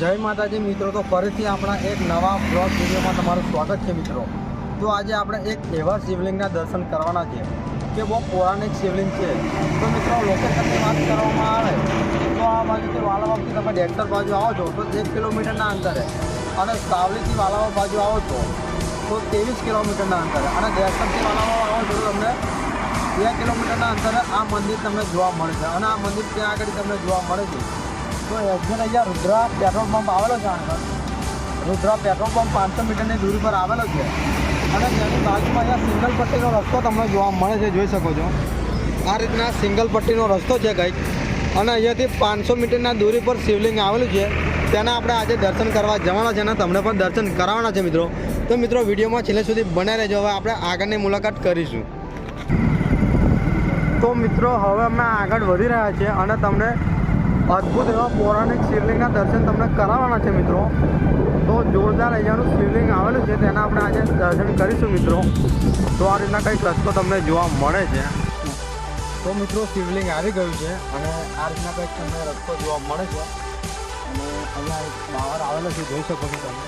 જય માતાજી મિત્રો, તો ફરીથી આપણા એક નવા બ્લોગ વિડીયોમાં તમારું સ્વાગત છે મિત્રો। તો આજે આપણે એક એવા શિવલિંગના દર્શન કરવાના છે કે બહુ પૌરાણિક શિવલિંગ છે। તો મિત્રો લોકેશનની વાત કરવામાં આવે તો આ બાજુથી વાલાવાવથી તમે ડેક્ટર બાજુ આવો છો તો 1 કિલોમીટરના અંતરે, અને સાવલીથી વાલાવાવ બાજુ આવો છો તો 23 કિલોમીટરના અંતરે, અને ડેક્ટરથી વાલાવાવ આવો છો તો તમને 2 કિલોમીટરના અંતરે આ મંદિર તમને જોવા મળે છે। અને આ મંદિર ત્યાં આગળ તમને જોવા મળે છે। તો એક્ઝેક્ટ અહીંયા રુદ્રા પેટ્રોલ પંપ આવેલો છે। આગળ રુદ્રા પેટ્રોલ પંપ 500 મીટરની દૂરી પર આવેલો છે, અને તેની બાજુમાં અહીંયા સિંગલ પટ્ટીનો રસ્તો તમને જોવા મળે છે, જોઈ શકો છો। આ રીતના સિંગલ પટ્ટીનો રસ્તો છે કંઈક, અને અહીંયાથી 500 મીટરના દૂરી પર શિવલિંગ આવેલું છે। તેના આપણે આજે દર્શન કરવા જવાના છે અને તમને પણ દર્શન કરાવવાના છે મિત્રો। તો મિત્રો વિડીયોમાં છેલ્લે સુધી બન્યા રહેજો। હવે આપણે આગળની મુલાકાત કરીશું। તો મિત્રો હવે અમે આગળ વધી રહ્યા છીએ અને તમને અદ્ભુત એવા પૌરાણિક શિવલિંગના દર્શન તમને કરાવવાના છે મિત્રો। તો જોરદાર અહીંયાનું શિવલિંગ આવેલું છે, તેના આપણે આજે દર્શન કરીશું મિત્રો। તો આ રીતના કંઈક રસ્તો તમને જોવા મળે છે। તો મિત્રો શિવલિંગ આવી ગયું છે, અને આ રીતના કંઈક તમને રસ્તો જોવા મળે છે, અને અહીંયા એક બાવર આવેલો છે, જોઈ શકો છો તમે।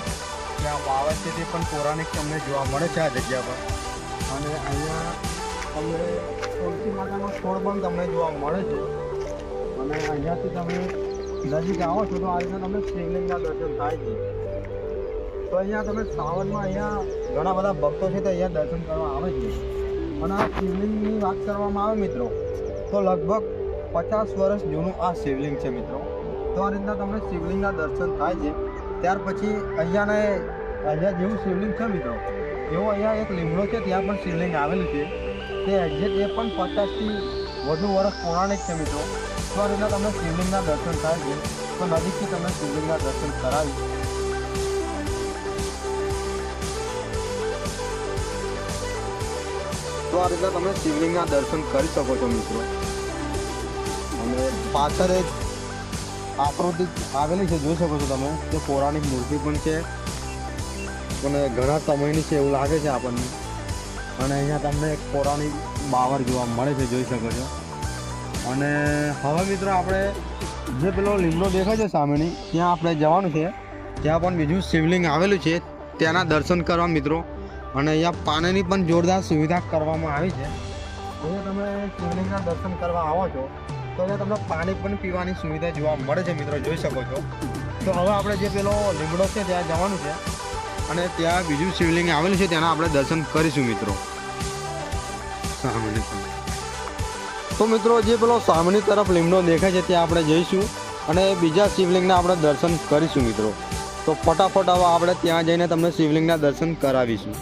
ત્યાં બાવર છે તે પણ પૌરાણિક તમને જોવા મળે છે આ જગ્યા પર। અને અહીંયા તમને તુલસી માતાનો છોડ પણ તમને જોવા મળે છે, અને અહીંયાથી તમે નજીક આવો છો તો આ રીતના તમને શિવલિંગના દર્શન થાય છે। તો અહીંયા તમે શ્રાવણમાં અહીંયા ઘણા બધા ભક્તો છે તો અહીંયા દર્શન કરવા આવે છે। અને આ શિવલિંગની વાત કરવામાં આવે મિત્રો તો લગભગ 50 વર્ષ જૂનું આ શિવલિંગ છે મિત્રો। તો આ રીતના તમને શિવલિંગના દર્શન થાય છે। ત્યાર પછી અહીંયા જેવું શિવલિંગ છે મિત્રો, એવું અહીંયા એક લીમડો છે, ત્યાં પણ શિવલિંગ આવેલું છે। તે એક્ઝેક્ટ એ પણ 50થી વધુ વર્ષ પૌરાણિક છે મિત્રો। તો આ રીતના તમને શિવલિંગના દર્શન થાય છે। તો નજીકથી તમને શિવલિંગના દર્શન કરાવી। તો આ રીતના તમે શિવલિંગના દર્શન કરી શકો છો મિત્રો। અને પાછળ એક આકૃતિ આવેલી છે, જોઈ શકો છો તમે। તે પૌરાણિક મૂર્તિ પણ છે, અને ઘણા સમયની છે એવું લાગે છે આપણને। અને અહીંયા તમને એક પૌરાણિક બાવર જોવા મળે છે, જોઈ શકો છો। અને હવે મિત્રો આપણે જે પેલો લીમડો દેખાય છે સામેની, ત્યાં આપણે જવાનું છે। ત્યાં પણ બીજું શિવલિંગ આવેલું છે, ત્યાંના દર્શન કરવા મિત્રો। અને અહીંયા પાણીની પણ જોરદાર સુવિધા કરવામાં આવી છે। અહીંયા તમે શિવલિંગના દર્શન કરવા આવો છો તો અહીંયા તમને પાણી પણ પીવાની સુવિધા જોવા મળે છે મિત્રો, જોઈ શકો છો। તો હવે આપણે જે પેલો લીમડો છે ત્યાં જવાનું છે, અને ત્યાં બીજું શિવલિંગ આવેલું છે, ત્યાંના આપણે દર્શન કરીશું મિત્રો। સામેની તો મિત્રો જે પેલો સામેની તરફ લીમડો દેખાય છે ત્યાં આપણે જઈશું, અને બીજા શિવલિંગના આપણે દર્શન કરીશું મિત્રો। તો ફટાફટ હવે આપણે ત્યાં જઈને તમને શિવલિંગના દર્શન કરાવીશું।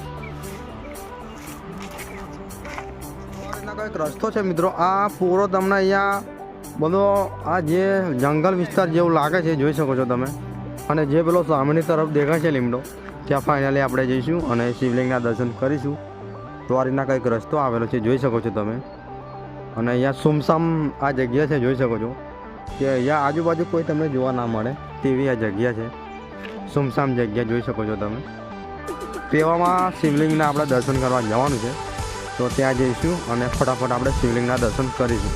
કંઈક રસ્તો છે મિત્રો, આ પૂરો તમને અહીંયા બધો આ જે જંગલ વિસ્તાર જેવું લાગે છે, જોઈ શકો છો તમે। અને જે પેલો સામેની તરફ દેખાય છે લીમડો, ત્યાં ફાઇનલી આપણે જઈશું અને શિવલિંગના દર્શન કરીશું। તો આ રીતના કંઈક રસ્તો આવેલો છે, જોઈ શકો છો તમે। અને અહીંયા સુમસામ આ જગ્યા છે, જોઈ શકો છો કે અહીંયા આજુબાજુ કોઈ તમને જોવા ના મળે તેવી આ જગ્યા છે, સુમસામ જગ્યા જોઈ શકો છો તમે। તેવામાં શિવલિંગના આપણે દર્શન કરવા જવાનું છે, તો ત્યાં જઈશું અને ફટાફટ આપણે શિવલિંગના દર્શન કરીશું।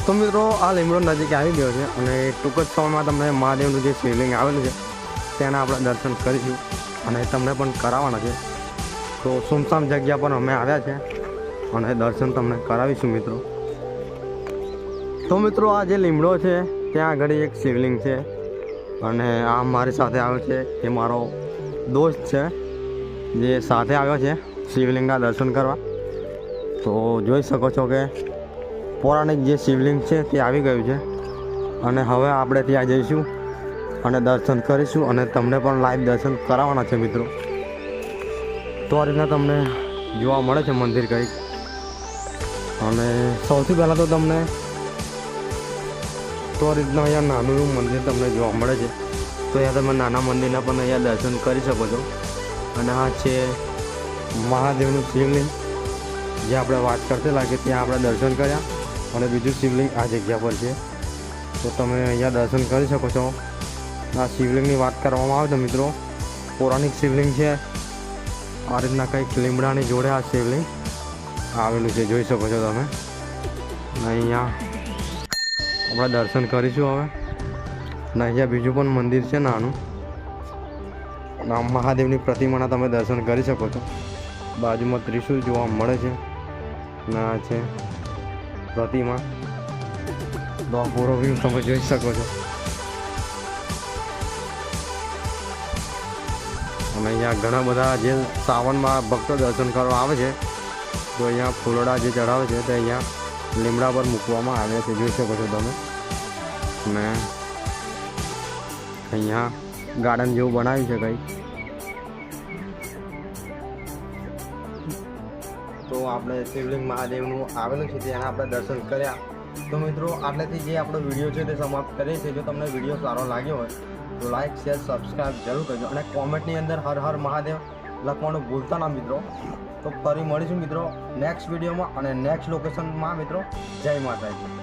તો મિત્રો આ લીમડો નજીક આવી ગયો છે, અને ટૂંક જ સમયમાં તમને મહાદેવનું જે શિવલિંગ આવેલું છે તેના આપણે દર્શન કરીશું અને તમને પણ કરાવવાના છે। તો સુમસામ જગ્યા પર અમે આવ્યા છે અને દર્શન તમને કરાવીશું મિત્રો। તો મિત્રો આ જે લીમડો છે ત્યાં આગળ એક શિવલિંગ છે, અને આ મારી સાથે આવ્યો છે એ મારો દોસ્ત છે જે સાથે આવ્યો છે શિવલિંગના દર્શન કરવા। તો જોઈ શકો છો કે પૌરાણિક જે શિવલિંગ છે તે આવી ગયું છે, અને હવે આપણે ત્યાં જઈશું અને દર્શન કરીશું, અને તમને પણ લાઈવ દર્શન કરાવવાના છે મિત્રો। તો આ રીતના તમને જોવા મળે છે મંદિર કંઈક। અને સૌથી પહેલાં તો તમને તો આ રીતના અહીંયા નાનું એવું મંદિર તમને જોવા મળે છે। તો અહીંયા તમે નાના મંદિરના પણ અહીંયા દર્શન કરી શકો છો। અને આ છે મહાદેવનું શિવલિંગ, જે આપણે વાત કરતેલા કે ત્યાં આપણે દર્શન કર્યા, અને બીજું શિવલિંગ આ જગ્યા પર છે। તો તમે અહીંયા દર્શન કરી શકો છો। આ શિવલિંગની વાત કરવામાં આવે તો મિત્રો પૌરાણિક શિવલિંગ છે। આ રીતના કંઈક લીમડાની જોડે આ શિવલિંગ આવેલું છે, જોઈ શકો છો તમે। અહીંયા આપણે દર્શન કરીશું હવે। અને અહીંયા બીજું પણ મંદિર છે નાનું, અને આ મહાદેવની પ્રતિમાના તમે દર્શન કરી શકો છો. બાજુમાં ત્રિશૂળ જોવા મળે છે, અને આ છે પ્રતિમા. તો આ પૂરો વ્યૂ તમે જોઈ શકો છો. અને અહીંયા ઘણા બધા જે શ્રાવણમાં ભક્તો દર્શન કરવા આવે છે, તો અહીંયા ફૂલડા જે ચડાવે છે તે અહીંયા લીમડા પર મૂકવામાં આવ્યા છે, જોઈ શકો છો તમે. અને અહીંયા ગાર્ડન જેવું બનાવ્યું છે કંઈ. તો આપણે શિવલિંગ મહાદેવનું આવેલું છે તેના આપણે દર્શન કર્યા. તો મિત્રો આટલેથી જે આપણો વિડીયો છે તે સમાપ્ત કરીએ છીએ. જો તમને વિડીયો સારો લાગ્યો હોય તો લાઈક શેર સબસ્ક્રાઈબ જરૂર કરજો, અને કોમેન્ટની અંદર હર હર મહાદેવ લખવાનું ભૂલતા ના મિત્રો. તો ફરી મળીશું મિત્રો નેક્સ્ટ વિડીયોમાં અને નેક્સ્ટ લોકેશનમાં મિત્રો. જય માતાજી.